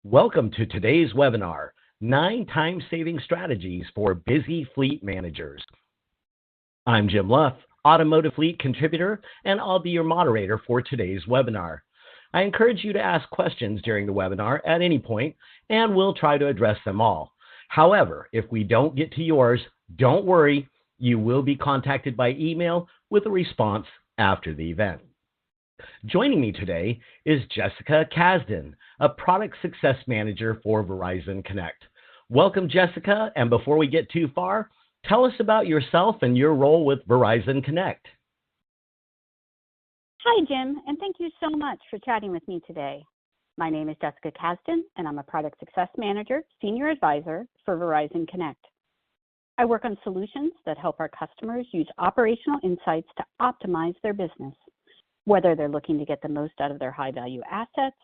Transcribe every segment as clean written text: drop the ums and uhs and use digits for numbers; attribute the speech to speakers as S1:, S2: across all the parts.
S1: Welcome to today's webinar, 9 Time-Saving Strategies for Busy Fleet Managers. I'm Jim Luff, Automotive Fleet Contributor, and I'll be your moderator for today's webinar. I encourage you to ask questions during the webinar at any point, and we'll try to address them all. However, if we don't get to yours, don't worry, you will be contacted by email with a response after the event. Joining me today is Jessica Kasdan, a Product Success Manager for Verizon Connect. Welcome, Jessica, and before we get too far, tell us about yourself and your role with Verizon Connect.
S2: Hi, Jim, and thank you so much for chatting with me today. My name is Jessica Kasdan, and I'm a Product Success Manager, Senior Advisor for Verizon Connect. I work on solutions that help our customers use operational insights to optimize their business, whether they're looking to get the most out of their high-value assets,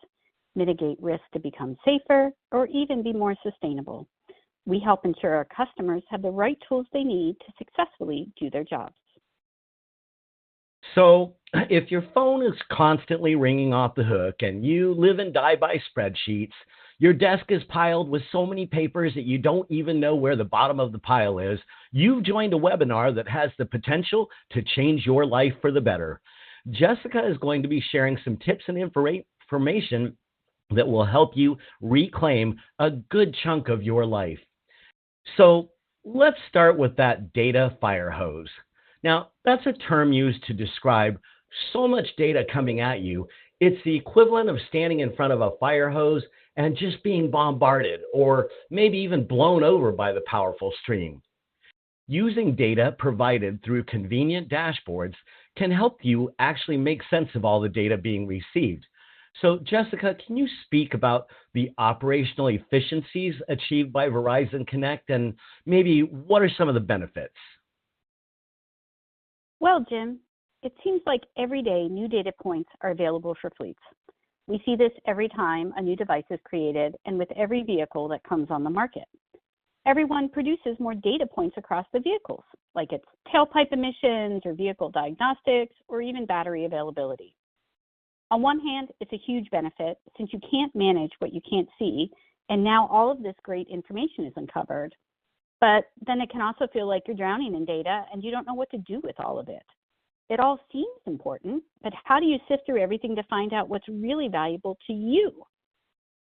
S2: mitigate risk to become safer, or even be more sustainable. We help ensure our customers have the right tools they need to successfully do their jobs.
S1: So, if your phone is constantly ringing off the hook and you live and die by spreadsheets, your desk is piled with so many papers that you don't even know where the bottom of the pile is, you've joined a webinar that has the potential to change your life for the better. Jessica is going to be sharing some tips and information that will help you reclaim a good chunk of your life. So let's start with that data fire hose. Now, that's a term used to describe so much data coming at you. It's the equivalent of standing in front of a fire hose and just being bombarded or maybe even blown over by the powerful stream. Using data provided through convenient dashboards can help you actually make sense of all the data being received. So, Jessica, can you speak about the operational efficiencies achieved by Verizon Connect and maybe what are some of the benefits?
S2: Well, Jim, it seems like every day new data points are available for fleets. We see this every time a new device is created and with every vehicle that comes on the market. Everyone produces more data points across the vehicles, like its tailpipe emissions or vehicle diagnostics or even battery availability. On one hand, it's a huge benefit since you can't manage what you can't see, and now all of this great information is uncovered. But then it can also feel like you're drowning in data and you don't know what to do with all of it. It all seems important, but how do you sift through everything to find out what's really valuable to you?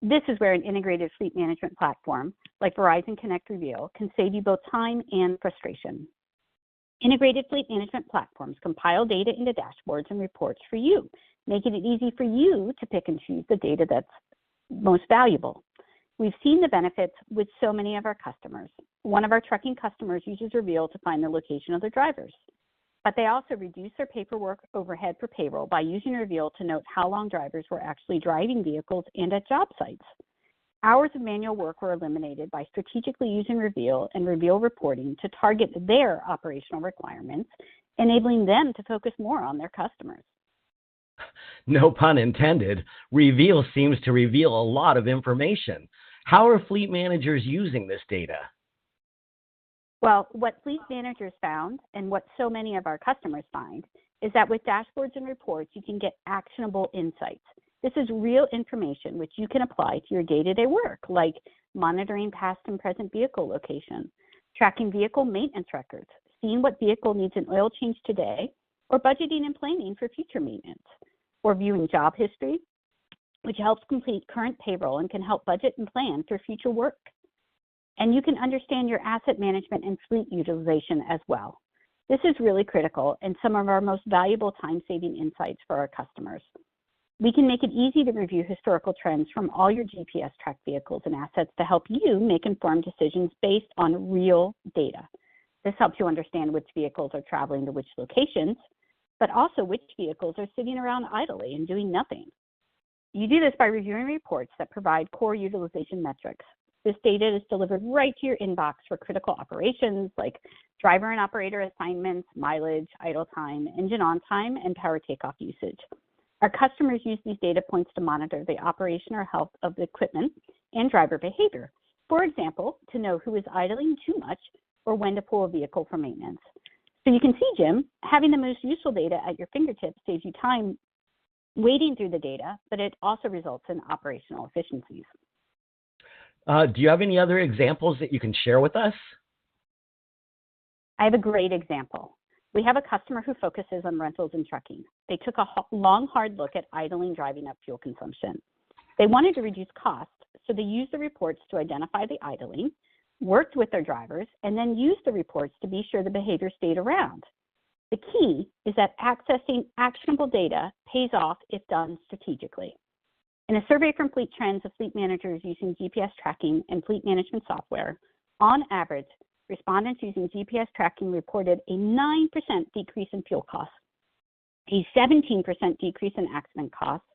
S2: This is where an integrated fleet management platform like Verizon Connect Reveal can save you both time and frustration. Integrated fleet management platforms compile data into dashboards and reports for you, making it easy for you to pick and choose the data that's most valuable. We've seen the benefits with so many of our customers. One of our trucking customers uses Reveal to find the location of their drivers, but they also reduce their paperwork overhead for payroll by using Reveal to note how long drivers were actually driving vehicles and at job sites. Hours of manual work were eliminated by strategically using Reveal and Reveal reporting to target their operational requirements, enabling them to focus more on their customers.
S1: No pun intended. Reveal seems to reveal a lot of information. How are fleet managers using this data?
S2: Well, what fleet managers found, and what so many of our customers find, is that with dashboards and reports, you can get actionable insights. This is real information which you can apply to your day-to-day work, like monitoring past and present vehicle location, tracking vehicle maintenance records, seeing what vehicle needs an oil change today, or budgeting and planning for future maintenance, or viewing job history, which helps complete current payroll and can help budget and plan for future work. And you can understand your asset management and fleet utilization as well. This is really critical and some of our most valuable time-saving insights for our customers. We can make it easy to review historical trends from all your GPS-tracked vehicles and assets to help you make informed decisions based on real data. This helps you understand which vehicles are traveling to which locations, but also which vehicles are sitting around idly and doing nothing. You do this by reviewing reports that provide core utilization metrics. This data is delivered right to your inbox for critical operations like driver and operator assignments, mileage, idle time, engine on time, and power takeoff usage. Our customers use these data points to monitor the operation or health of the equipment and driver behavior. For example, to know who is idling too much or when to pull a vehicle for maintenance. So you can see, Jim, having the most useful data at your fingertips saves you time wading through the data, but it also results in operational efficiencies.
S1: Do you have any other examples that you can share with us?
S2: I have a great example. We have a customer who focuses on rentals and trucking. They took a long, hard look at idling driving up fuel consumption. They wanted to reduce costs, so they used the reports to identify the idling, worked with their drivers, and then used the reports to be sure the behavior stayed around. The key is that accessing actionable data pays off if done strategically. In a survey from Fleet Trends of fleet managers using GPS tracking and fleet management software, on average, respondents using GPS tracking reported a 9% decrease in fuel costs, a 17% decrease in accident costs,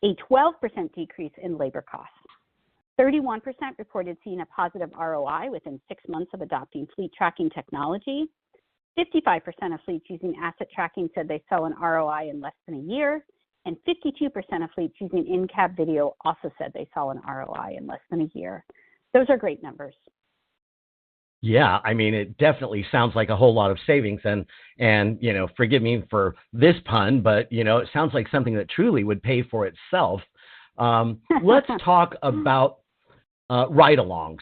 S2: a 12% decrease in labor costs. 31% reported seeing a positive ROI within 6 months of adopting fleet tracking technology. 55% of fleets using asset tracking said they saw an ROI in less than a year, and 52% of fleets using in-cab video also said they saw an ROI in less than a year. Those are great numbers.
S1: Yeah, I mean, it definitely sounds like a whole lot of savings, and forgive me for this pun, but it sounds like something that truly would pay for itself. Let's talk about ride-alongs.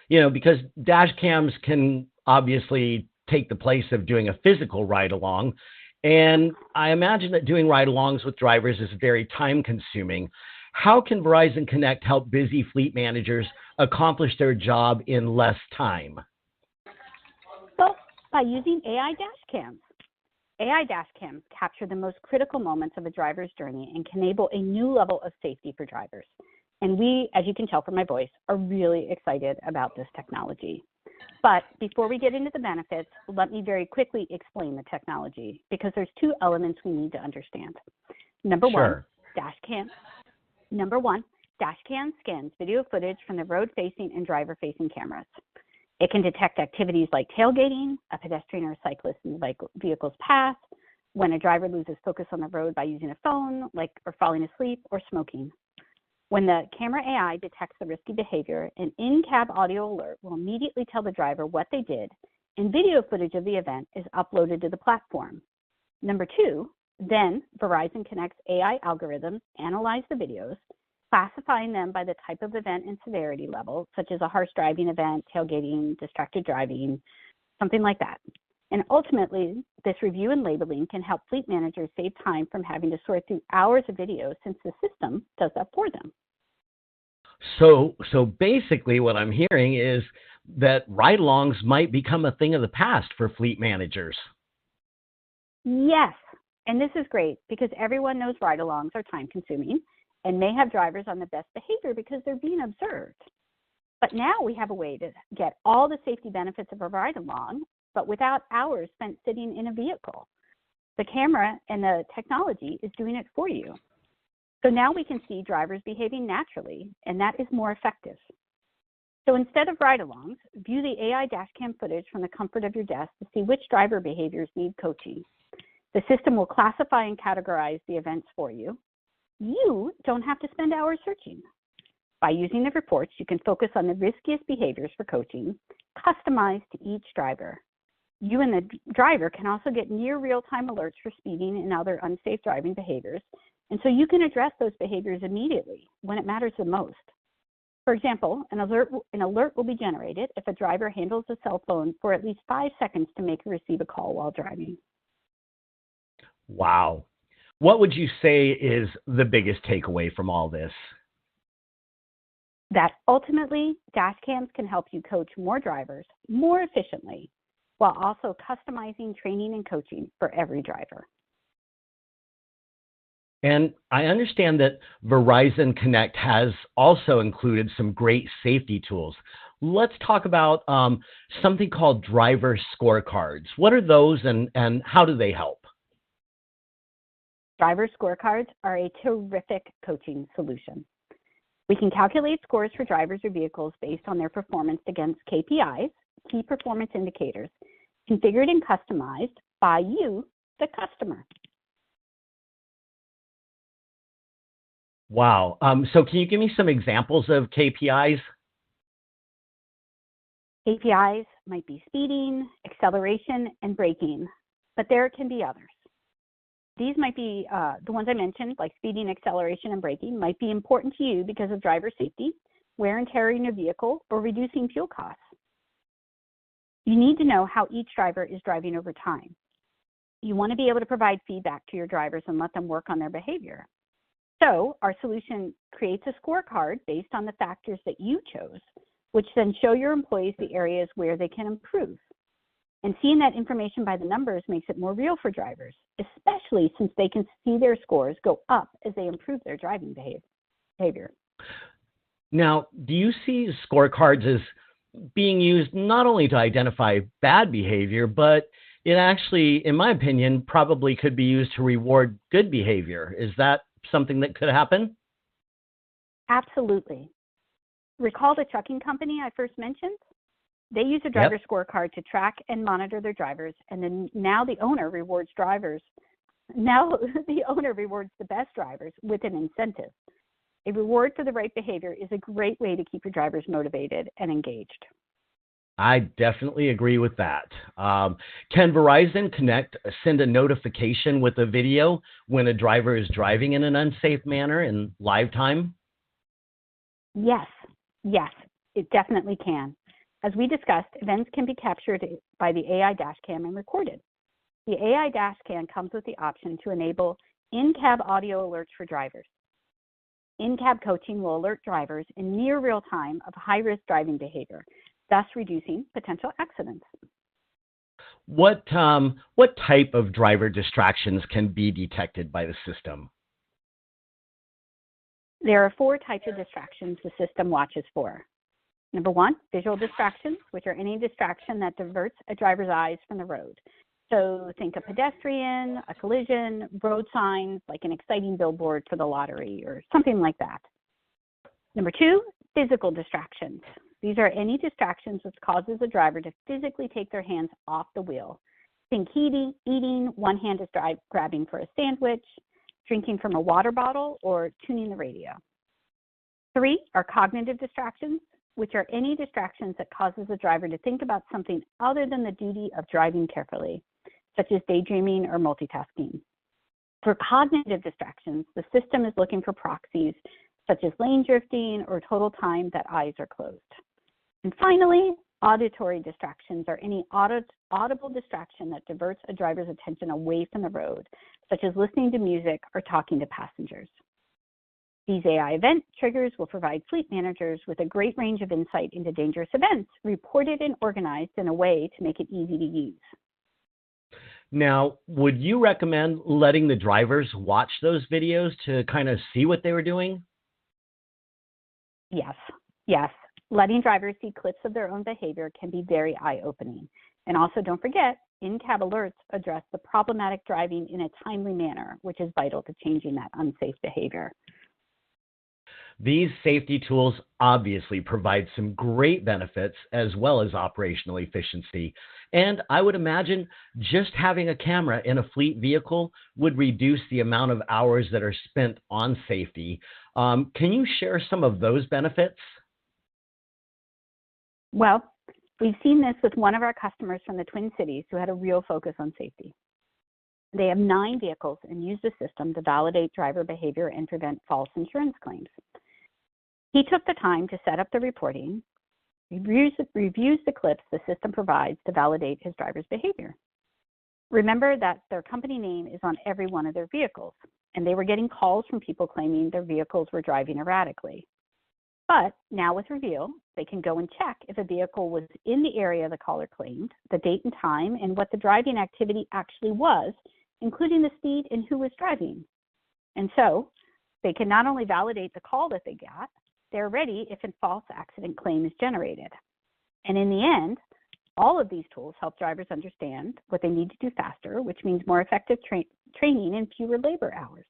S1: Because dash cams can obviously take the place of doing a physical ride-along, and I imagine that doing ride-alongs with drivers is very time-consuming. How can Verizon Connect help busy fleet managers accomplish their job in less time?
S2: Well, by using AI dash cams. AI dash cams capture the most critical moments of a driver's journey and can enable a new level of safety for drivers. And we, as you can tell from my voice, are really excited about this technology. But before we get into the benefits, let me very quickly explain the technology, because there's 2 elements we need to understand. Number one, dash cam scans video footage from the road-facing and driver-facing cameras. It can detect activities like tailgating, a pedestrian or cyclist in the vehicle's path, when a driver loses focus on the road by using a phone, or falling asleep, or smoking. When the camera AI detects the risky behavior, an in-cab audio alert will immediately tell the driver what they did, and video footage of the event is uploaded to the platform. Number 2, then Verizon Connect's AI algorithms analyze the videos, classifying them by the type of event and severity level, such as a harsh driving event, tailgating, distracted driving, something like that. And ultimately, this review and labeling can help fleet managers save time from having to sort through hours of videos, since the system does that for them.
S1: So basically what I'm hearing is that ride-alongs might become a thing of the past for fleet managers.
S2: Yes, and this is great because everyone knows ride-alongs are time-consuming and may have drivers on the best behavior because they're being observed. But now we have a way to get all the safety benefits of a ride-along, but without hours spent sitting in a vehicle. The camera and the technology is doing it for you. So now we can see drivers behaving naturally, and that is more effective. So instead of ride-alongs, view the AI dashcam footage from the comfort of your desk to see which driver behaviors need coaching. The system will classify and categorize the events for you. You don't have to spend hours searching. By using the reports, you can focus on the riskiest behaviors for coaching, customized to each driver. You and the driver can also get near real-time alerts for speeding and other unsafe driving behaviors, and so you can address those behaviors immediately when it matters the most. For example, an alert will be generated if a driver handles a cell phone for at least 5 seconds to make or receive a call while driving.
S1: Wow. What would you say is the biggest takeaway from all this?
S2: That ultimately, dash cams can help you coach more drivers more efficiently, while also customizing training and coaching for every driver.
S1: And I understand that Verizon Connect has also included some great safety tools. Let's talk about something called driver scorecards. What are those, and how do they help?
S2: Driver scorecards are a terrific coaching solution. We can calculate scores for drivers or vehicles based on their performance against KPIs, key performance indicators, configured and customized by you, the customer.
S1: Wow. So can you give me some examples of KPIs?
S2: KPIs might be speeding, acceleration, and braking, but there can be others. These might be the ones I mentioned, like speeding, acceleration, and braking, might be important to you because of driver safety, wear and tear in your vehicle, or reducing fuel costs. You need to know how each driver is driving over time. You want to be able to provide feedback to your drivers and let them work on their behavior. So our solution creates a scorecard based on the factors that you chose, which then show your employees the areas where they can improve. And seeing that information by the numbers makes it more real for drivers, especially since they can see their scores go up as they improve their driving behavior.
S1: Now, do you see scorecards as being used not only to identify bad behavior, but it actually, in my opinion, probably could be used to reward good behavior? Is that something that could happen?
S2: Absolutely. Recall the trucking company I first mentioned? They use a driver scorecard to track and monitor their drivers, and then now the owner rewards drivers. Now the owner rewards the best drivers with an incentive. A reward for the right behavior is a great way to keep your drivers motivated and engaged.
S1: I definitely agree with that. Can Verizon Connect send a notification with a video when a driver is driving in an unsafe manner in live time?
S2: Yes, it definitely can. As we discussed, events can be captured by the AI dashcam and recorded. The AI dashcam comes with the option to enable in-cab audio alerts for drivers. In-cab coaching will alert drivers in near real time of high-risk driving behavior, thus reducing potential accidents.
S1: What type of driver distractions can be detected by the system?
S2: There are 4 types of distractions the system watches for. Number 1, visual distractions, which are any distraction that diverts a driver's eyes from the road. So think a pedestrian, a collision, road signs, like an exciting billboard for the lottery or something like that. Number 2, physical distractions. These are any distractions which causes a driver to physically take their hands off the wheel. Think eating, one hand is grabbing for a sandwich, drinking from a water bottle, or tuning the radio. 3 are cognitive distractions, which are any distractions that causes a driver to think about something other than the duty of driving carefully, such as daydreaming or multitasking. For cognitive distractions, the system is looking for proxies such as lane drifting or total time that eyes are closed. And finally, auditory distractions are any audible distraction that diverts a driver's attention away from the road, such as listening to music or talking to passengers. These AI event triggers will provide fleet managers with a great range of insight into dangerous events, reported and organized in a way to make it easy to use.
S1: Now, would you recommend letting the drivers watch those videos to kind of see what they were doing?
S2: Yes. Letting drivers see clips of their own behavior can be very eye-opening. And also don't forget, in-cab alerts address the problematic driving in a timely manner, which is vital to changing that unsafe behavior.
S1: These safety tools obviously provide some great benefits as well as operational efficiency. And I would imagine just having a camera in a fleet vehicle would reduce the amount of hours that are spent on safety. Can you share some of those benefits?
S2: Well, we've seen this with one of our customers from the Twin Cities who had a real focus on safety. They have 9 vehicles and use the system to validate driver behavior and prevent false insurance claims. He took the time to set up the reporting, reviews the clips the system provides to validate his driver's behavior. Remember that their company name is on every one of their vehicles, and they were getting calls from people claiming their vehicles were driving erratically. But now with Reveal, they can go and check if a vehicle was in the area the caller claimed, the date and time, and what the driving activity actually was, including the speed and who was driving. And so they can not only validate the call that they got, they're ready if a false accident claim is generated. And in the end, all of these tools help drivers understand what they need to do faster, which means more effective training and fewer labor hours.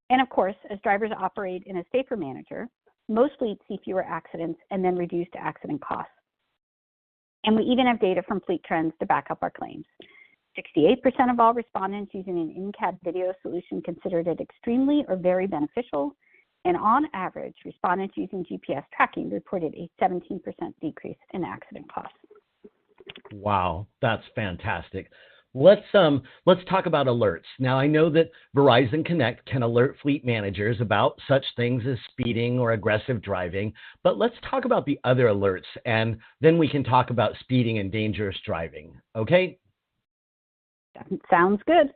S2: And of course, as drivers operate in a safer manner, most fleets see fewer accidents and then reduced accident costs. And we even have data from fleet trends to back up our claims. 68% of all respondents using an in-cab video solution considered it extremely or very beneficial. And on average, respondents using GPS tracking reported a 17% decrease in accident costs.
S1: Wow, that's fantastic. Let's talk about alerts. Now I know that Verizon Connect can alert fleet managers about such things as speeding or aggressive driving, but let's talk about the other alerts and then we can talk about speeding and dangerous driving. Okay?
S2: Sounds good.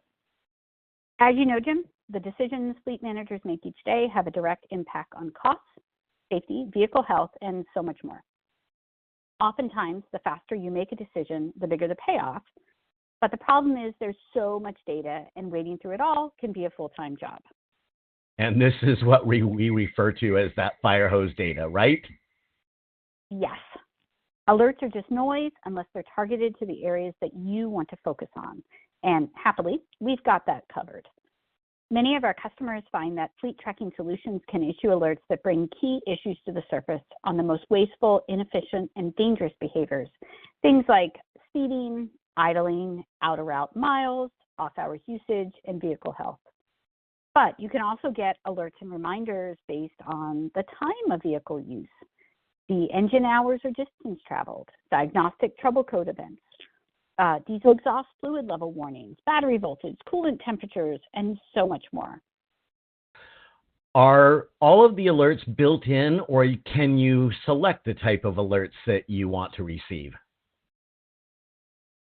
S2: As you know, Jim, the decisions fleet managers make each day have a direct impact on costs, safety, vehicle health, and so much more. Oftentimes, the faster you make a decision, the bigger the payoff. But the problem is there's so much data, and wading through it all can be a full-time job.
S1: And this is what we refer to as that fire hose data, right?
S2: Yes. Alerts are just noise unless they're targeted to the areas that you want to focus on. And happily, we've got that covered. Many of our customers find that fleet tracking solutions can issue alerts that bring key issues to the surface on the most wasteful, inefficient, and dangerous behaviors. Things like speeding, idling, out-of-route miles, off-hours usage, and vehicle health. But you can also get alerts and reminders based on the time of vehicle use, the engine hours or distance traveled, diagnostic trouble code events, diesel exhaust fluid level warnings, battery voltage, coolant temperatures, and so much more.
S1: Are all of the alerts built in, or can you select the type of alerts that you want to receive?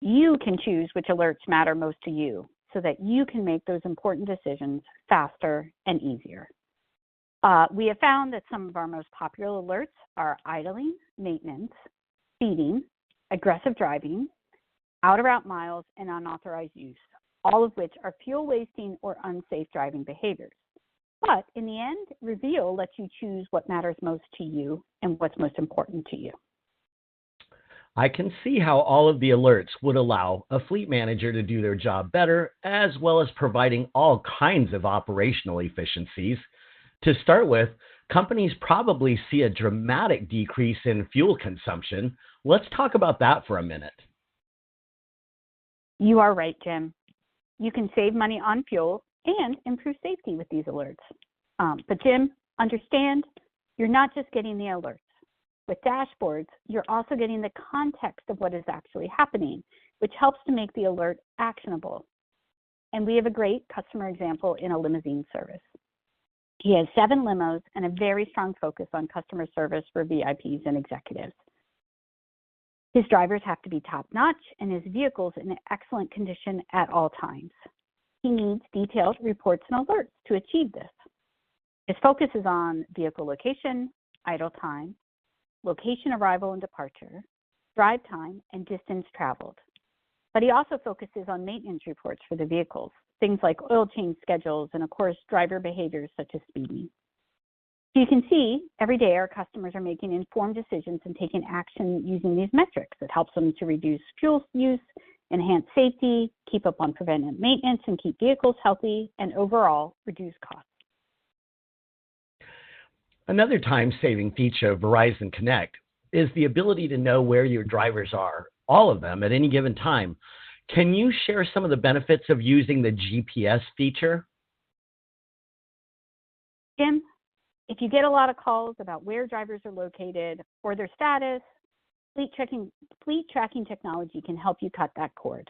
S2: You can choose which alerts matter most to you so that you can make those important decisions faster and easier. We have found that some of our most popular alerts are idling, maintenance, speeding, aggressive driving, out-of-route miles, and unauthorized use, all of which are fuel wasting or unsafe driving behaviors. But in the end, Reveal lets you choose what matters most to you and what's most important to you.
S1: I can see how all of the alerts would allow a fleet manager to do their job better, as well as providing all kinds of operational efficiencies. To start with, companies probably see a dramatic decrease in fuel consumption. Let's talk about that for a minute.
S2: You are right, Jim. You can save money on fuel and improve safety with these alerts. But Jim, understand, you're not just getting the alerts. With dashboards, you're also getting the context of what is actually happening, which helps to make the alert actionable. And we have a great customer example in a limousine service. He has 7 limos and a very strong focus on customer service for VIPs and executives. His drivers have to be top-notch and his vehicles in excellent condition at all times. He needs detailed reports and alerts to achieve this. His focus is on vehicle location, idle time, location arrival and departure, drive time, and distance traveled. But he also focuses on maintenance reports for the vehicles, things like oil change schedules and, of course, driver behaviors such as speeding. So you can see every day our customers are making informed decisions and taking action using these metrics. It helps them to reduce fuel use, enhance safety, keep up on preventive maintenance, and keep vehicles healthy, and overall reduce costs.
S1: Another time-saving feature of Verizon Connect is the ability to know where your drivers are, all of them, at any given time. Can you share some of the benefits of using the GPS feature?
S2: Jim, if you get a lot of calls about where drivers are located or their status, fleet tracking technology can help you cut that cord.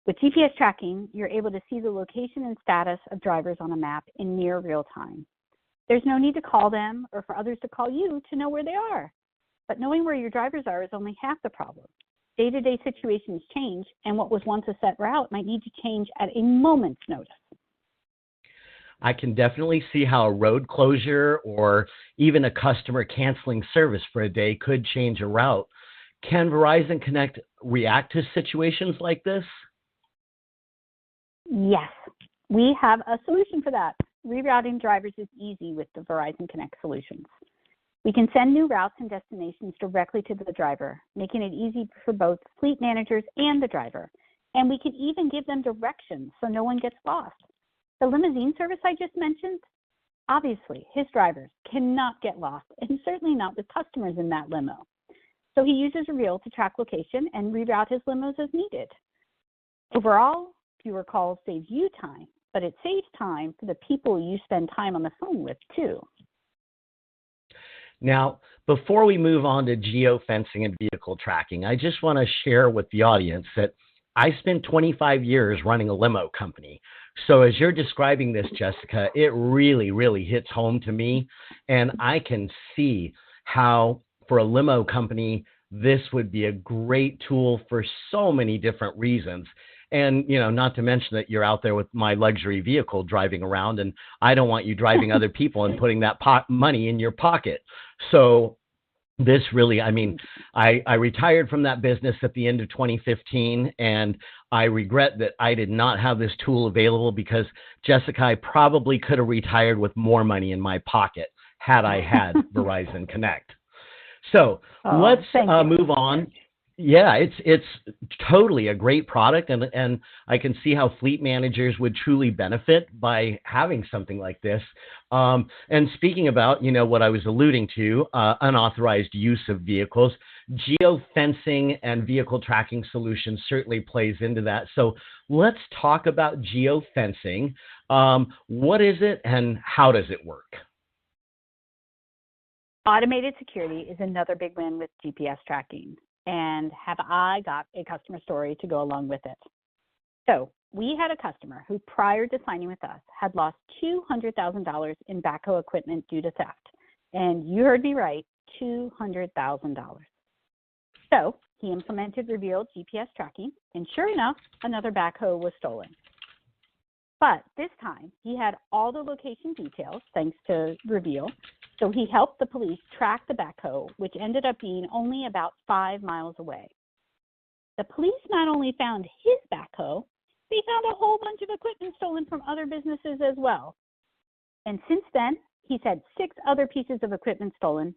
S2: With GPS tracking, you're able to see the location and status of drivers on a map in near real time. There's no need to call them or for others to call you to know where they are. But knowing where your drivers are is only half the problem. Day-to-day situations change, and what was once a set route might need to change at a moment's notice.
S1: I can definitely see how a road closure or even a customer canceling service for a day could change a route. Can Verizon Connect react to situations like this?
S2: Yes, we have a solution for that. Rerouting drivers is easy with the Verizon Connect solutions. We can send new routes and destinations directly to the driver, making it easy for both fleet managers and the driver. And we can even give them directions so no one gets lost. The limousine service I just mentioned, obviously his drivers cannot get lost, and certainly not with customers in that limo. So he uses Reveal to track location and reroute his limos as needed. Overall, fewer calls saves you time, but it saves time for the people you spend time on the phone with too.
S1: Now, before we move on to geofencing and vehicle tracking, I just want to share with the audience that I spent 25 years running a limo company. So as you're describing this, Jessica, it really, really hits home to me. And I can see how, for a limo company, this would be a great tool for so many different reasons. And, not to mention that you're out there with my luxury vehicle driving around, and I don't want you driving other people and putting that money in your pocket. So this really, I retired from that business at the end of 2015, and I regret that I did not have this tool available because, Jessica, I probably could have retired with more money in my pocket had I had Verizon Connect. So let's move on. Yeah, it's totally a great product, and I can see how fleet managers would truly benefit by having something like this. And speaking about, what I was alluding to, unauthorized use of vehicles, geofencing and vehicle tracking solutions certainly plays into that. So let's talk about geofencing. What is it and how does it work?
S2: Automated security is another big win with GPS tracking. And have I got a customer story to go along with it? So we had a customer who, prior to signing with us, had lost $200,000 in backhoe equipment due to theft. And you heard me right, $200,000. So he implemented Reveal GPS tracking, and sure enough, another backhoe was stolen. But this time, he had all the location details, thanks to Reveal. So he helped the police track the backhoe, which ended up being only about 5 miles away. The police not only found his backhoe, they found a whole bunch of equipment stolen from other businesses as well. And since then, he's had 6 other pieces of equipment stolen,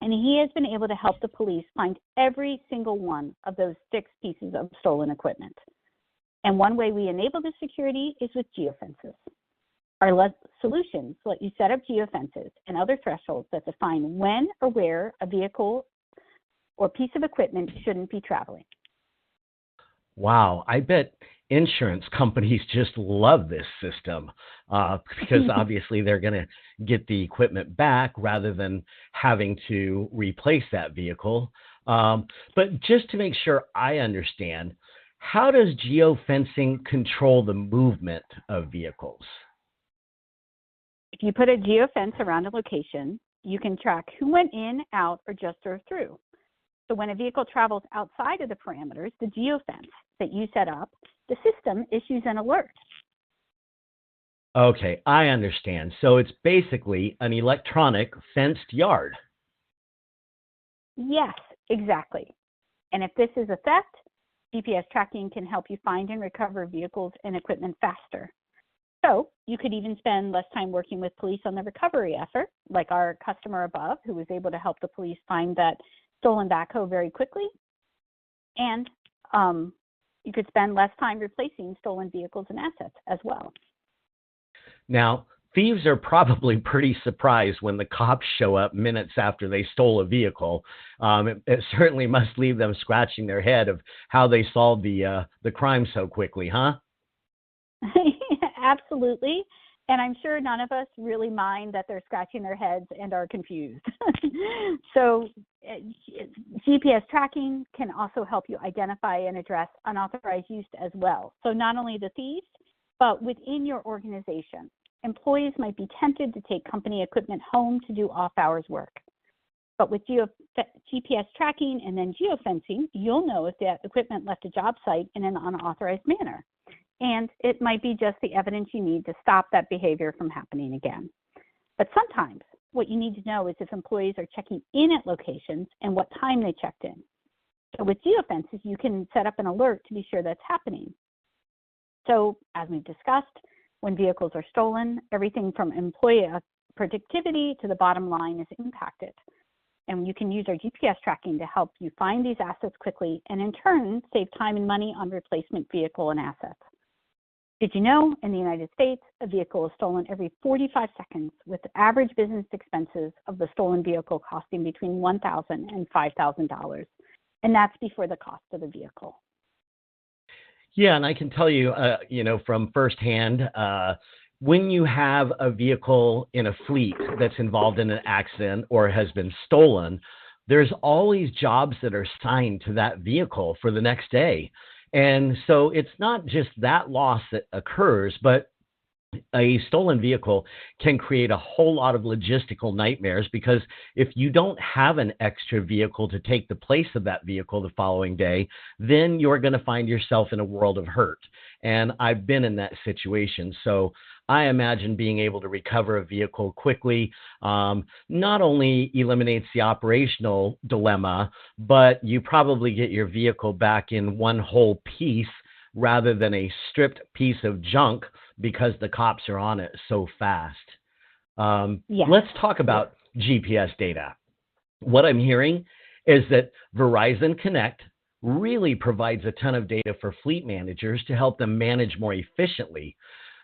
S2: and he has been able to help the police find every single one of those 6 pieces of stolen equipment. And one way we enable this security is with geofences. Our solutions let you set up geofences and other thresholds that define when or where a vehicle or piece of equipment shouldn't be traveling.
S1: Wow, I bet insurance companies just love this system because obviously they're going to get the equipment back rather than having to replace that vehicle. But just to make sure I understand, how does geofencing control the movement of vehicles?
S2: If you put a geofence around a location, you can track who went in, out, or just drove through. So when a vehicle travels outside of the parameters, the geofence that you set up, the system issues an alert.
S1: Okay, I understand. So it's basically an electronic fenced yard.
S2: Yes, exactly. And if this is a theft, GPS tracking can help you find and recover vehicles and equipment faster. So you could even spend less time working with police on the recovery effort, like our customer above, who was able to help the police find that stolen backhoe very quickly. And you could spend less time replacing stolen vehicles and assets as well.
S1: Now, thieves are probably pretty surprised when the cops show up minutes after they stole a vehicle. It certainly must leave them scratching their head of how they solved the crime so quickly, huh?
S2: Absolutely. And I'm sure none of us really mind that they're scratching their heads and are confused. So GPS tracking can also help you identify and address unauthorized use as well. So not only the thieves, but within your organization, employees might be tempted to take company equipment home to do off-hours work. But with GPS tracking and then geofencing, you'll know if that equipment left a job site in an unauthorized manner. And it might be just the evidence you need to stop that behavior from happening again. But sometimes what you need to know is if employees are checking in at locations and what time they checked in. So with geofences, you can set up an alert to be sure that's happening. So as we've discussed, when vehicles are stolen, everything from employee productivity to the bottom line is impacted. And you can use our GPS tracking to help you find these assets quickly and in turn save time and money on replacement vehicle and assets. Did you know in the United States, a vehicle is stolen every 45 seconds with average business expenses of the stolen vehicle costing between $1,000 and $5,000? And that's before the cost of the vehicle.
S1: Yeah, and I can tell you, from firsthand, when you have a vehicle in a fleet that's involved in an accident or has been stolen, there's always jobs that are assigned to that vehicle for the next day. And so it's not just that loss that occurs, but a stolen vehicle can create a whole lot of logistical nightmares, because if you don't have an extra vehicle to take the place of that vehicle the following day, then you're going to find yourself in a world of hurt. And I've been in that situation. So I imagine being able to recover a vehicle quickly not only eliminates the operational dilemma, but you probably get your vehicle back in one whole piece rather than a stripped piece of junk, because the cops are on it so fast.
S2: Yes.
S1: Let's talk about GPS data. What I'm hearing is that Verizon Connect really provides a ton of data for fleet managers to help them manage more efficiently.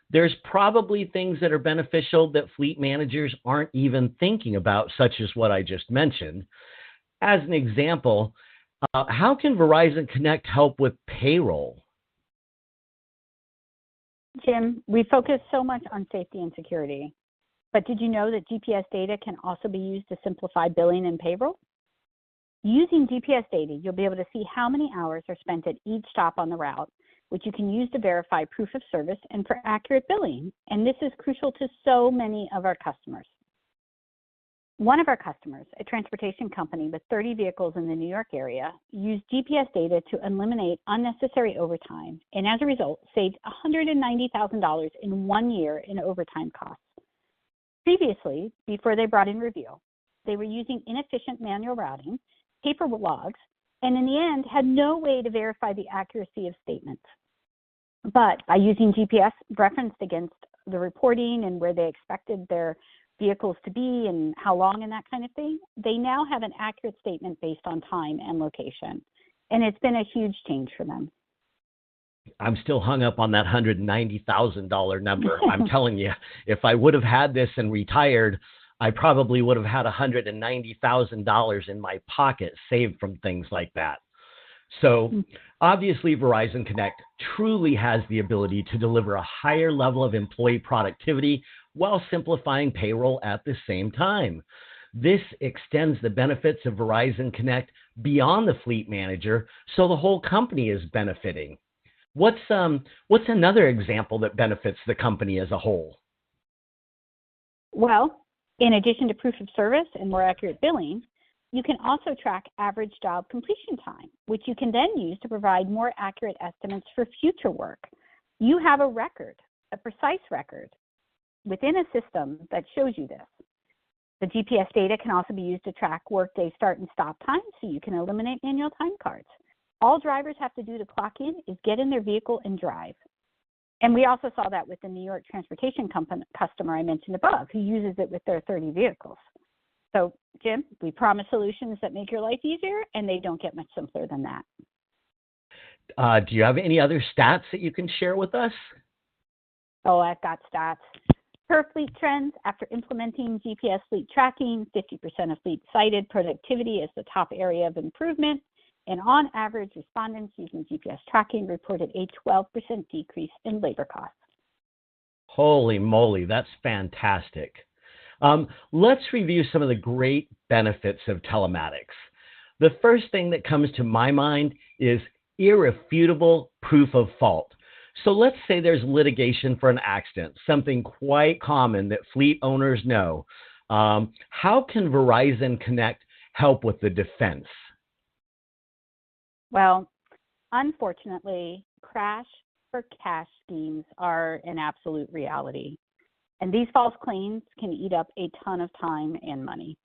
S1: There's probably things that are beneficial that fleet managers aren't even thinking about, such as what I just mentioned. As an example, how can Verizon Connect help with payroll?
S2: Jim, we focus so much on safety and security, but did you know that GPS data can also be used to simplify billing and payroll? Using GPS data, you'll be able to see how many hours are spent at each stop on the route, which you can use to verify proof of service and for accurate billing. And this is crucial to so many of our customers. One of our customers, a transportation company with 30 vehicles in the New York area, used GPS data to eliminate unnecessary overtime, and as a result, saved $190,000 in 1 year in overtime costs. Previously, before they brought in Review, they were using inefficient manual routing, paper logs, and in the end had no way to verify the accuracy of statements. But by using GPS referenced against the reporting and where they expected their vehicles to be and how long and that kind of thing, they now have an accurate statement based on time and location. And it's been a huge change for them.
S1: I'm still hung up on that $190,000 number. I'm telling you, if I would have had this and retired, I probably would have had $190,000 in my pocket saved from things like that. So obviously, Verizon Connect truly has the ability to deliver a higher level of employee productivity while simplifying payroll at the same time. This extends the benefits of Verizon Connect beyond the fleet manager, so the whole company is benefiting. What's another example that benefits the company as a whole?
S2: Well, in addition to proof of service and more accurate billing, you can also track average job completion time, which you can then use to provide more accurate estimates for future work. You have a record, a precise record, within a system that shows you this. The GPS data can also be used to track workday start and stop times, so you can eliminate manual time cards. All drivers have to do to clock in is get in their vehicle and drive. And we also saw that with the New York transportation customer I mentioned above, who uses it with their 30 vehicles. So, Jim, we promise solutions that make your life easier, and they don't get much simpler than that.
S1: Do you have any other stats that you can share with us?
S2: Oh, I've got stats. Per fleet trends, after implementing GPS fleet tracking, 50% of fleets cited productivity as the top area of improvement. And on average, respondents using GPS tracking reported a 12% decrease in labor costs.
S1: Holy moly, that's fantastic. Let's review some of the great benefits of telematics. The first thing that comes to my mind is irrefutable proof of fault. So let's say there's litigation for an accident, something quite common that fleet owners know. How can Verizon Connect help with the defense?
S2: Well, unfortunately, crash for cash schemes are an absolute reality. And these false claims can eat up a ton of time and money.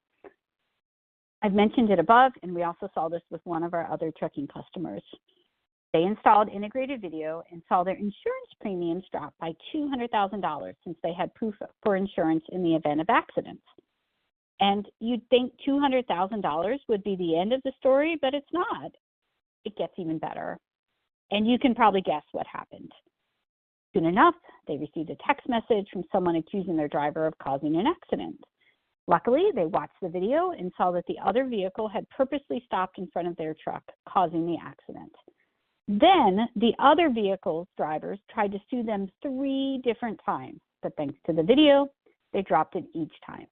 S2: I've mentioned it above, and we also saw this with one of our other trucking customers. They installed integrated video and saw their insurance premiums drop by $200,000 since they had proof for insurance in the event of accidents. And you'd think $200,000 would be the end of the story, but it's not. It gets even better. And you can probably guess what happened. Soon enough, they received a text message from someone accusing their driver of causing an accident. Luckily, they watched the video and saw that the other vehicle had purposely stopped in front of their truck, causing the accident. Then the other vehicle's drivers tried to sue them 3 different times, but thanks to the video, they dropped it each time.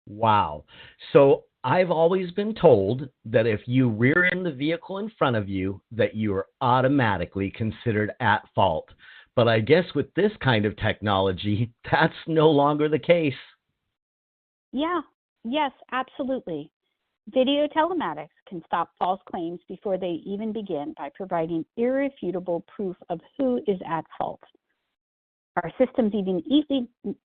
S1: Wow. So I've always been told that if you rear end the vehicle in front of you, that you are automatically considered at fault. But I guess with this kind of technology, that's no longer the case.
S2: Yeah, yes, absolutely. Video telematics can stop false claims before they even begin by providing irrefutable proof of who is at fault. Our systems even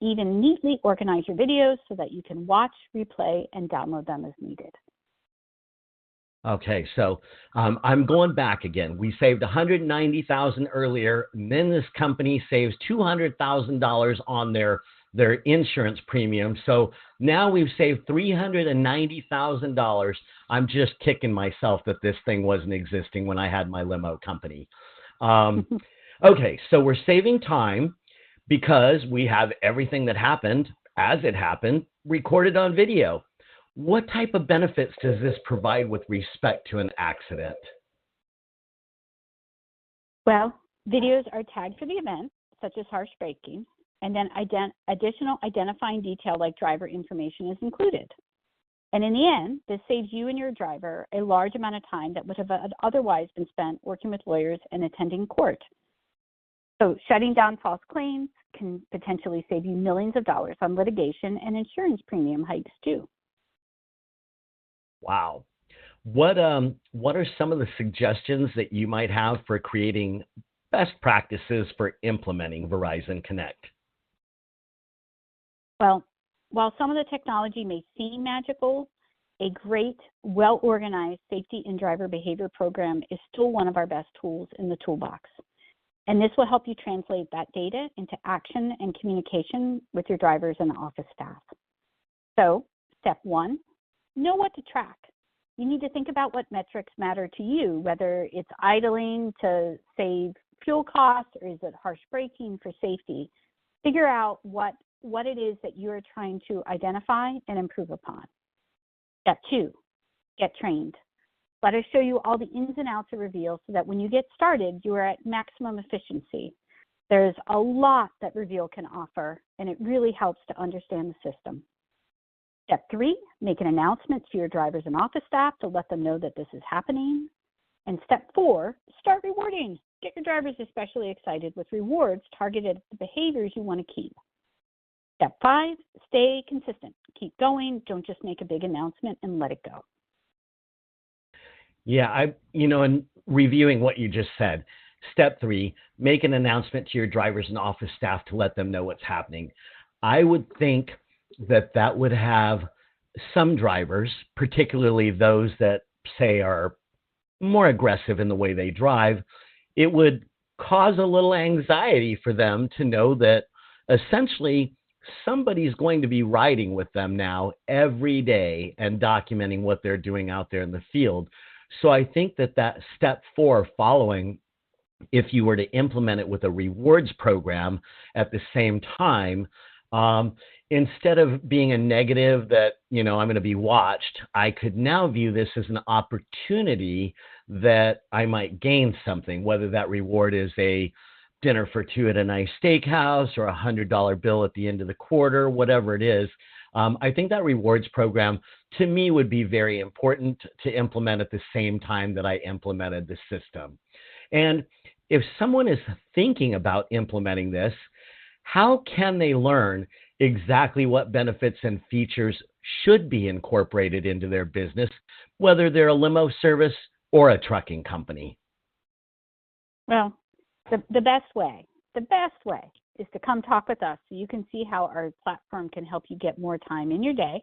S2: neatly organize your videos so that you can watch, replay, and download them as needed.
S1: Okay, so I'm going back again. We saved 190,000 earlier, and then this company saves $200,000 on their insurance premium. So now we've saved $390,000. I'm just kicking myself that this thing wasn't existing when I had my limo company. Okay, so we're saving time because we have everything that happened as it happened recorded on video. What type of benefits does this provide with respect to an accident?
S2: Well, videos are tagged for the event, such as harsh braking, and then additional identifying detail like driver information is included. And in the end, this saves you and your driver a large amount of time that would have otherwise been spent working with lawyers and attending court. So shutting down false claims can potentially save you millions of dollars on litigation and insurance premium hikes too.
S1: Wow. What are some of the suggestions that you might have for creating best practices for implementing Verizon Connect?
S2: Well, while some of the technology may seem magical, a great, well-organized safety and driver behavior program is still one of our best tools in the toolbox. And this will help you translate that data into action and communication with your drivers and office staff. So, step one, know what to track. You need to think about what metrics matter to you, whether it's idling to save fuel costs or is it harsh braking for safety. Figure out what it is that you're trying to identify and improve upon. Step two, get trained. Let us show you all the ins and outs of Reveal so that when you get started, you are at maximum efficiency. There's a lot that Reveal can offer, and it really helps to understand the system. Step three, make an announcement to your drivers and office staff to let them know that this is happening. And step four, start rewarding. Get your drivers especially excited with rewards targeted at the behaviors you want to keep. Step five, stay consistent. Keep going. Don't just make a big announcement and let it go.
S1: Yeah, in reviewing what you just said, step three, make an announcement to your drivers and office staff to let them know what's happening. I would think that would have some drivers, particularly those that say are more aggressive in the way they drive, it would cause a little anxiety for them to know that essentially somebody's going to be riding with them now every day and documenting what they're doing out there in the field. So I think that step four following, if you were to implement it with a rewards program at the same time, instead of being a negative that, I'm going to be watched, I could now view this as an opportunity that I might gain something, whether that reward is a dinner for two at a nice steakhouse or $100 bill at the end of the quarter, whatever it is. I think that rewards program, to me, would be very important to implement at the same time that I implemented the system. And if someone is thinking about implementing this, how can they learn exactly what benefits and features should be incorporated into their business, whether they're a limo service or a trucking company?
S2: Well, the best way is to come talk with us so you can see how our platform can help you get more time in your day,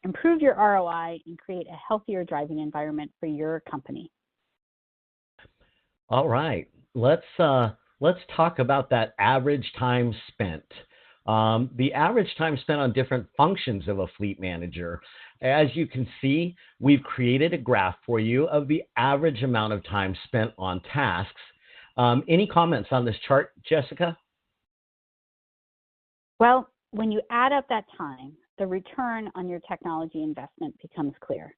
S2: improve your ROI, and create a healthier driving environment for your company.
S1: All right, let's talk about that average time spent. The average time spent on different functions of a fleet manager. As you can see, we've created a graph for you of the average amount of time spent on tasks. Any comments on this chart, Jessica?
S2: Well, when you add up that time, the return on your technology investment becomes clear.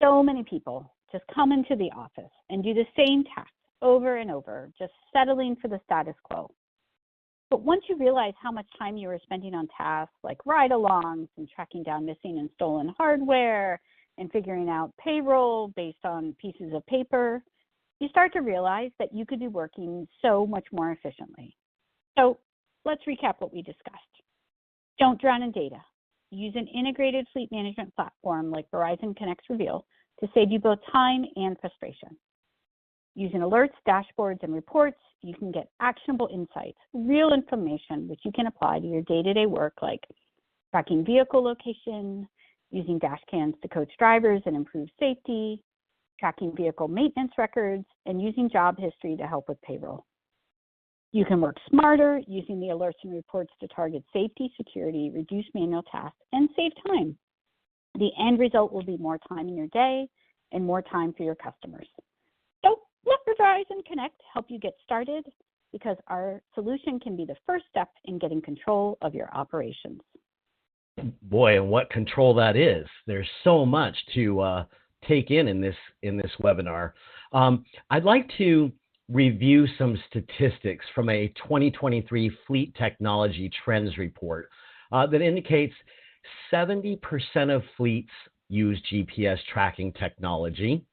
S2: So many people just come into the office and do the same tasks over and over, just settling for the status quo. But once you realize how much time you were spending on tasks like ride-alongs and tracking down missing and stolen hardware and figuring out payroll based on pieces of paper, you start to realize that you could be working so much more efficiently. So let's recap what we discussed. Don't drown in data. Use an integrated fleet management platform like Verizon Connect's Reveal to save you both time and frustration. Using alerts, dashboards, and reports, you can get actionable insights, real information which you can apply to your day-to-day work, like tracking vehicle location, using dash cams to coach drivers and improve safety, tracking vehicle maintenance records, and using job history to help with payroll. You can work smarter using the alerts and reports to target safety, security, reduce manual tasks, and save time. The end result will be more time in your day and more time for your customers. So let Verizon Connect help you get started, because our solution can be the first step in getting control of your operations.
S1: Boy, and what control that is. There's so much to take in this webinar. I'd like to review some statistics from a 2023 Fleet Technology Trends report that indicates 70% of fleets use GPS tracking technology.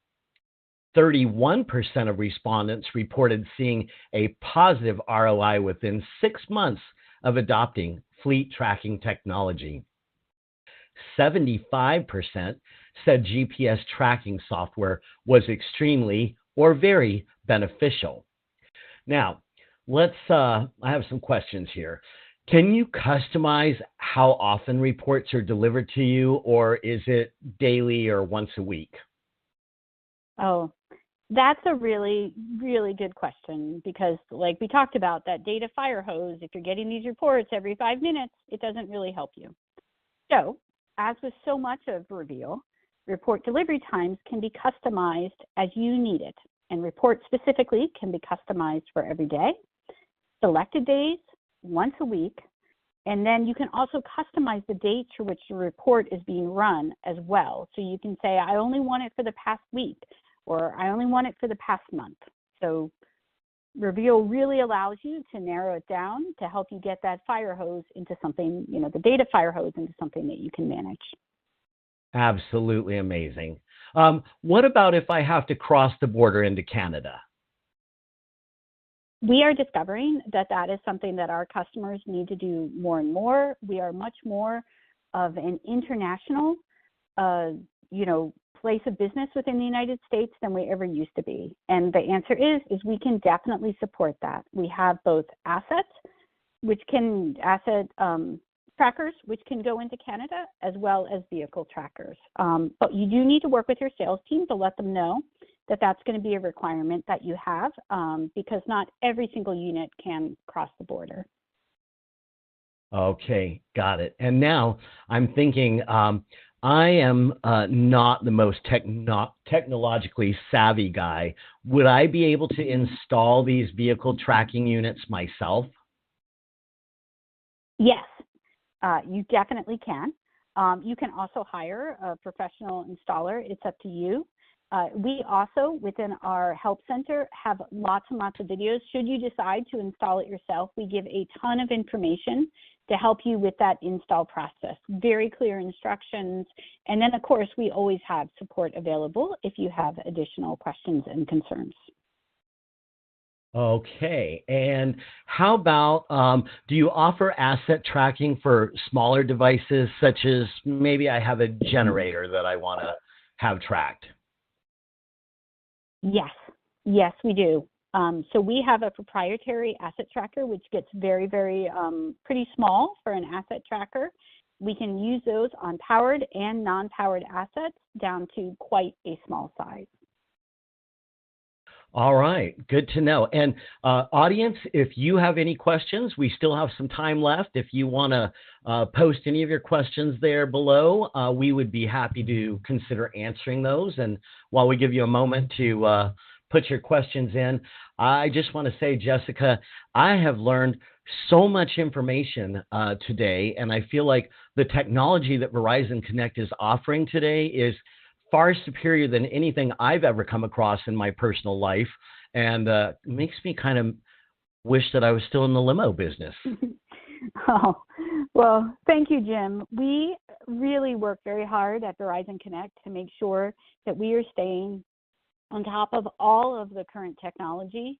S1: 31% of respondents reported seeing a positive ROI within 6 months of adopting fleet tracking technology. 75% said GPS tracking software was extremely or very beneficial. Now, I have some questions here. Can you customize how often reports are delivered to you, or is it daily or once a week?
S2: Oh, that's a really, really good question, because like we talked about, that data fire hose, if you're getting these reports every 5 minutes, it doesn't really help you. So, as with so much of Reveal, report delivery times can be customized as you need it, and reports specifically can be customized for every day, selected days, once a week, and then you can also customize the date to which the report is being run as well. So you can say, I only want it for the past week, or I only want it for the past month. So Reveal really allows you to narrow it down to help you get that fire hose into something, the data fire hose into something that you can manage.
S1: Absolutely amazing. What about if I have to cross the border into Canada?
S2: We are discovering that is something that our customers need to do more and more. We are much more of an international, place of business within the United States than we ever used to be. And the answer is we can definitely support that. We have both asset trackers, which can go into Canada, as well as vehicle trackers. But you do need to work with your sales team to let them know that that's going to be a requirement that you have, because not every single unit can cross the border.
S1: Okay, got it. And now I'm thinking, I am not the most technologically savvy guy. Would I be able to install these vehicle tracking units myself?
S2: Yes, you definitely can. You can also hire a professional installer. It's up to you. We also, within our help center, have lots and lots of videos. Should you decide to install it yourself, we give a ton of information to help you with that install process. Very clear instructions. And then, of course, we always have support available if you have additional questions and concerns.
S1: Okay. And how about, do you offer asset tracking for smaller devices, such as maybe I have a generator that I want to have tracked?
S2: Yes, we do. So we have a proprietary asset tracker, which gets very, very pretty small for an asset tracker. We can use those on powered and non-powered assets down to quite a small size.
S1: All right, good to know. And audience, if you have any questions, we still have some time left. If you want to post any of your questions there below, we would be happy to consider answering those. And while we give you a moment to put your questions in, I just want to say, Jessica, I have learned so much information today, and I feel like the technology that Verizon Connect is offering today is far superior than anything I've ever come across in my personal life, and makes me kind of wish that I was still in the limo business.
S2: Oh, well, thank you, Jim. We really work very hard at Verizon Connect to make sure that we are staying on top of all of the current technology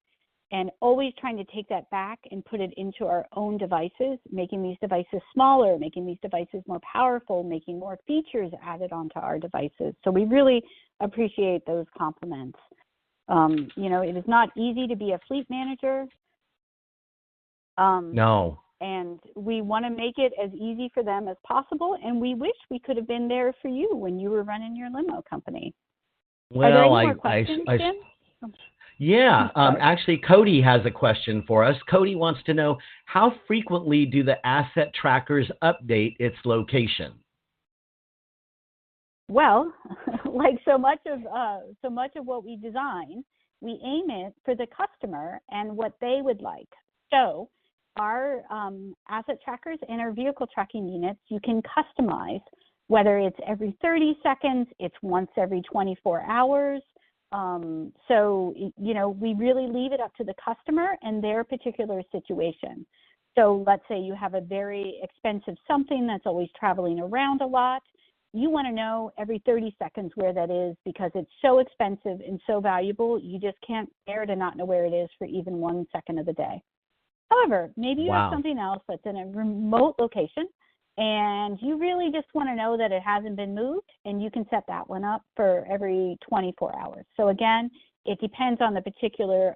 S2: and always trying to take that back and put it into our own devices, making these devices smaller, making these devices more powerful, making more features added onto our devices. So we really appreciate those compliments. It is not easy to be a fleet manager.
S1: No.
S2: And we want to make it as easy for them as possible. And we wish we could have been there for you when you were running your limo company.
S1: Well,
S2: Are there any more questions, Jim?
S1: Yeah, actually, Cody has a question for us. Cody wants to know, how frequently do the asset trackers update its location?
S2: Well, like so much of what we design, we aim it for the customer and what they would like. So our asset trackers and our vehicle tracking units, you can customize, whether it's every 30 seconds, it's once every 24 hours. We really leave it up to the customer and their particular situation. So let's say you have a very expensive something that's always traveling around a lot. You want to know every 30 seconds where that is because it's so expensive and so valuable, you just can't bear to not know where it is for even 1 second of the day. However, maybe you have something else that's in a remote location and you really just want to know that it hasn't been moved, and you can set that one up for every 24 hours. So again, it depends on the particular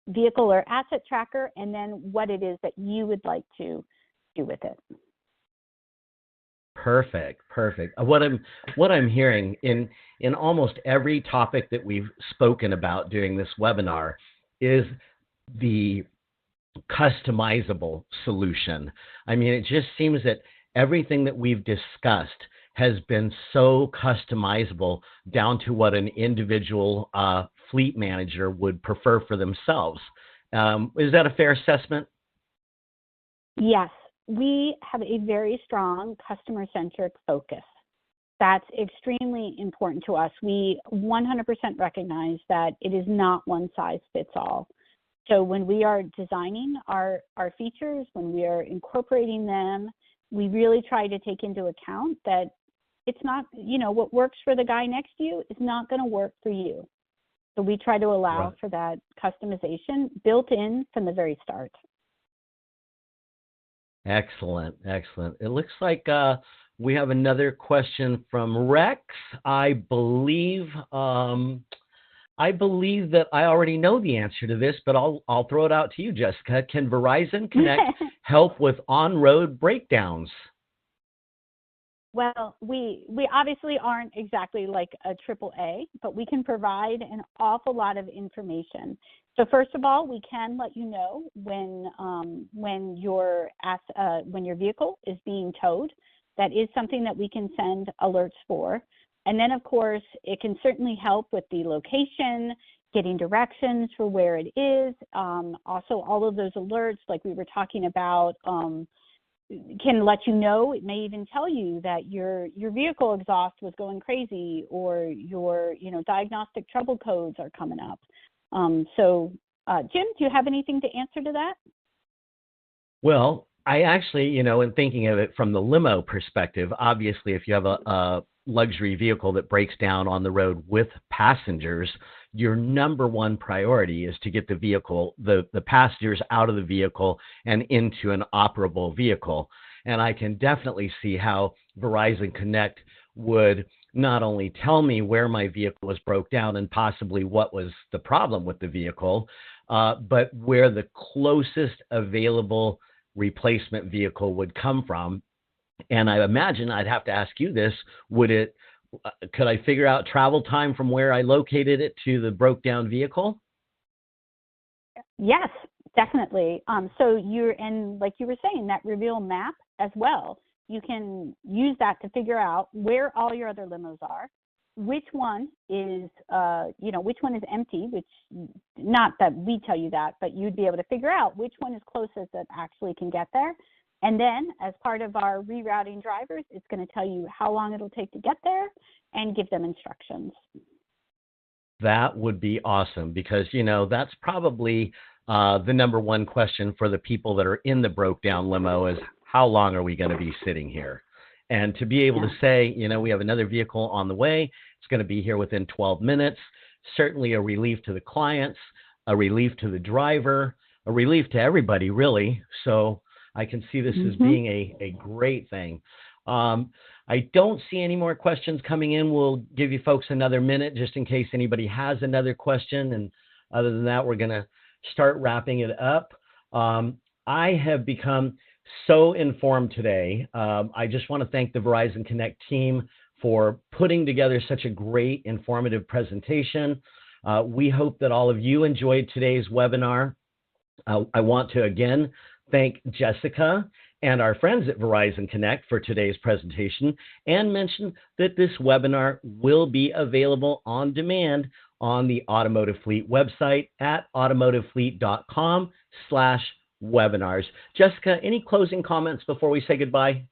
S2: vehicle or asset tracker and then what it is that you would like to do with it.
S1: Perfect. What I'm hearing in almost every topic that we've spoken about during this webinar is the customizable solution. I mean, it just seems that everything that we've discussed has been so customizable down to what an individual fleet manager would prefer for themselves. Is that a fair assessment?
S2: Yes, we have a very strong customer-centric focus. That's extremely important to us. We 100% recognize that it is not one size fits all. So when we are designing our features, when we are incorporating them, we really try to take into account that it's not, what works for the guy next to you is not going to work for you. So we try to allow for that customization built in from the very start. Excellent.
S1: It looks like we have another question from Rex. I believe that I already know the answer to this, but I'll throw it out to you, Jessica. Can Verizon Connect help with on-road breakdowns?
S2: Well, we obviously aren't exactly like a AAA, but we can provide an awful lot of information. So first of all, we can let you know when your vehicle is being towed. That is something that we can send alerts for. And then, of course, it can certainly help with the location, getting directions for where it is. Also, all of those alerts, like we were talking about, can let you know. It may even tell you that your vehicle exhaust was going crazy, or your diagnostic trouble codes are coming up. Jim, do you have anything to answer to that?
S1: Well, I actually, in thinking of it from the limo perspective, obviously, if you have a luxury vehicle that breaks down on the road with passengers, your number one priority is to get the passengers out of the vehicle and into an operable vehicle. And I can definitely see how Verizon Connect would not only tell me where my vehicle was broke down and possibly what was the problem with the vehicle, but where the closest available replacement vehicle would come from. And I imagine I'd have to ask you this: could I figure out travel time from where I located it to the broke down vehicle?
S2: Yes, definitely. And like you were saying, that reveal map as well, you can use that to figure out where all your other limos are, which one is empty, which, not that we tell you that, but you'd be able to figure out which one is closest that actually can get there. And then as part of our rerouting drivers, it's going to tell you how long it'll take to get there and give them instructions.
S1: That would be awesome because, that's probably the number one question for the people that are in the broke down limo is how long are we going to be sitting here? And to be able to
S2: Yeah.
S1: say, we have another vehicle on the way, it's going to be here within 12 minutes, certainly a relief to the clients, a relief to the driver, a relief to everybody, really. So I can see this as
S2: Mm-hmm.
S1: being a great thing. I don't see any more questions coming in. We'll give you folks another minute just in case anybody has another question. And other than that, we're going to start wrapping it up. I have become so informed today. I just want to thank the Verizon Connect team for putting together such a great informative presentation. We hope that all of you enjoyed today's webinar. I want to again thank Jessica and our friends at Verizon Connect for today's presentation and mention that this webinar will be available on demand on the Automotive Fleet website at automotivefleet.com/webinars. Jessica, any closing comments before we say goodbye?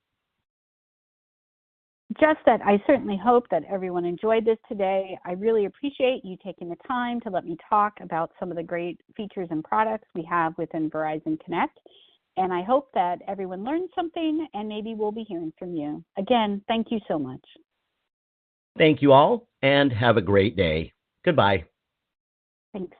S2: Just that I certainly hope that everyone enjoyed this today. I really appreciate you taking the time to let me talk about some of the great features and products we have within Verizon Connect. And I hope that everyone learned something and maybe we'll be hearing from you. Again, thank you so much.
S1: Thank you all and have a great day. Goodbye.
S2: Thanks.